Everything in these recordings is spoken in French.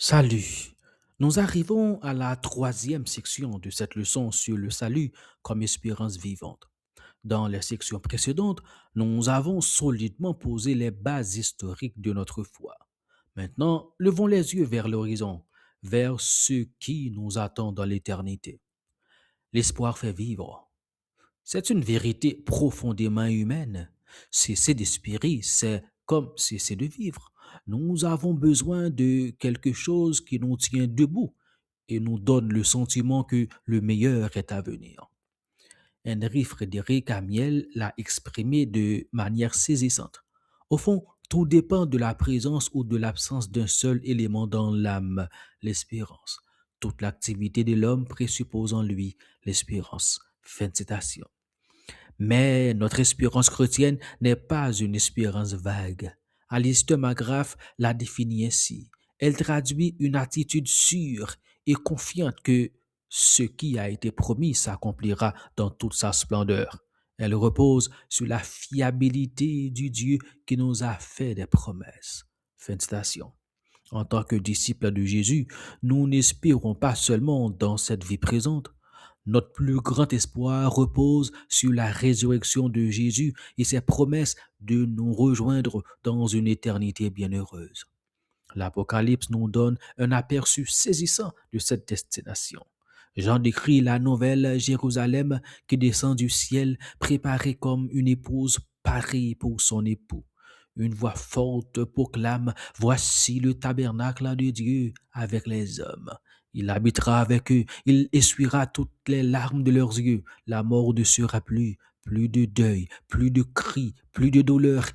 Salut. Nous arrivons à la troisième section de cette leçon sur le salut comme espérance vivante. Dans les sections précédentes, nous avons solidement posé les bases historiques de notre foi. Maintenant, levons les yeux vers l'horizon, vers ce qui nous attend dans l'éternité. L'espoir fait vivre. C'est une vérité profondément humaine. Cesser d'espérer, c'est comme cesser de vivre. Nous avons besoin de quelque chose qui nous tient debout et nous donne le sentiment que le meilleur est à venir. Henri Frédéric Amiel l'a exprimé de manière saisissante. Au fond, tout dépend de la présence ou de l'absence d'un seul élément dans l'âme, l'espérance. Toute l'activité de l'homme présuppose en lui l'espérance. Fin de citation. Mais notre espérance chrétienne n'est pas une espérance vague. Alistair McGrath l'a définie ainsi. Elle traduit une attitude sûre et confiante que ce qui a été promis s'accomplira dans toute sa splendeur. Elle repose sur la fiabilité du Dieu qui nous a fait des promesses. Fin de citation. En tant que disciples de Jésus, nous n'espérons pas seulement dans cette vie présente. Notre plus grand espoir repose sur la résurrection de Jésus et ses promesses de nous rejoindre dans une éternité bienheureuse. L'Apocalypse nous donne un aperçu saisissant de cette destination. Jean décrit la nouvelle Jérusalem qui descend du ciel, préparée comme une épouse parée pour son époux. Une voix forte proclame: Voici le tabernacle de Dieu avec les hommes. Il habitera avec eux, il essuiera toutes les larmes de leurs yeux. La mort ne sera plus, plus de deuil, plus de cris, plus de douleur.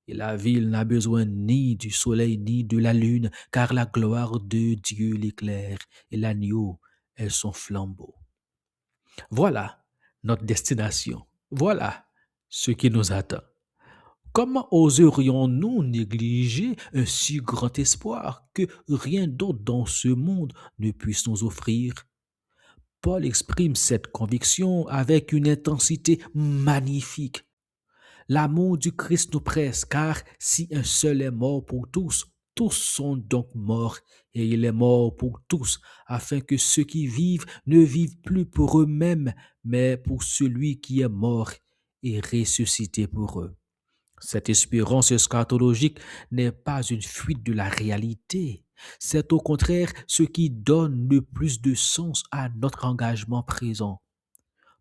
Et la ville n'a besoin ni du soleil ni de la lune, car la gloire de Dieu l'éclaire et l'agneau est son flambeau. Voilà notre destination. Voilà ce qui nous attend. Comment oserions-nous négliger un si grand espoir que rien d'autre dans ce monde ne puisse nous offrir? Paul exprime cette conviction avec une intensité magnifique. L'amour du Christ nous presse, car si un seul est mort pour tous, tous sont donc morts, et il est mort pour tous, afin que ceux qui vivent ne vivent plus pour eux-mêmes, mais pour celui qui est mort et ressuscité pour eux. Cette espérance eschatologique n'est pas une fuite de la réalité. C'est au contraire ce qui donne le plus de sens à notre engagement présent.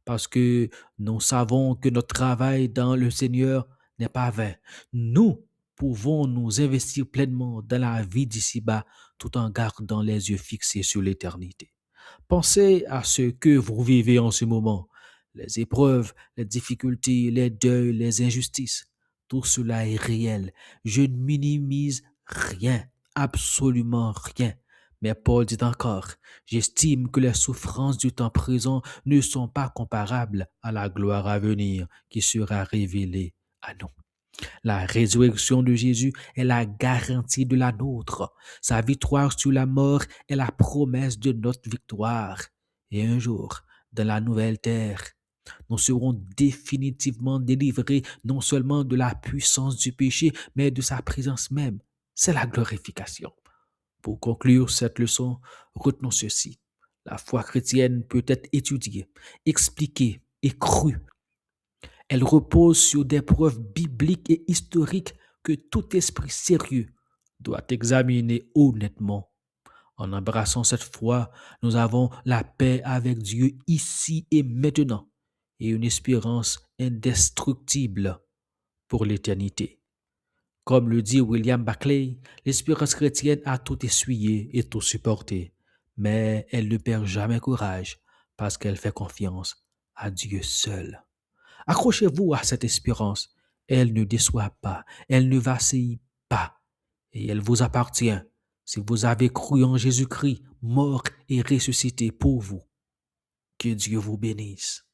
Parce que nous savons que notre travail dans le Seigneur n'est pas vain. Nous pouvons nous investir pleinement dans la vie d'ici-bas tout en gardant les yeux fixés sur l'éternité. Pensez à ce que vous vivez en ce moment, les épreuves, les difficultés, les deuils, les injustices. Tout cela est réel. Je ne minimise rien, absolument rien. Mais Paul dit encore: J'estime que les souffrances du temps présent ne sont pas comparables à la gloire à venir qui sera révélée à nous. La résurrection de Jésus est la garantie de la nôtre. Sa victoire sur la mort est la promesse de notre victoire. Et un jour, dans la nouvelle terre, nous serons définitivement délivrés non seulement de la puissance du péché, mais de sa présence même. C'est la glorification. Pour conclure cette leçon, retenons ceci. La foi chrétienne peut être étudiée, expliquée et crue. Elle repose sur des preuves bibliques et historiques que tout esprit sérieux doit examiner honnêtement. En embrassant cette foi, nous avons la paix avec Dieu ici et maintenant et une espérance indestructible pour l'éternité. Comme le dit William Barclay, l'espérance chrétienne a tout essuyé et tout supporté, mais elle ne perd jamais courage parce qu'elle fait confiance à Dieu seul. Accrochez-vous à cette espérance. Elle ne déçoit pas, elle ne vacille pas et elle vous appartient si vous avez cru en Jésus-Christ, mort et ressuscité pour vous. Que Dieu vous bénisse.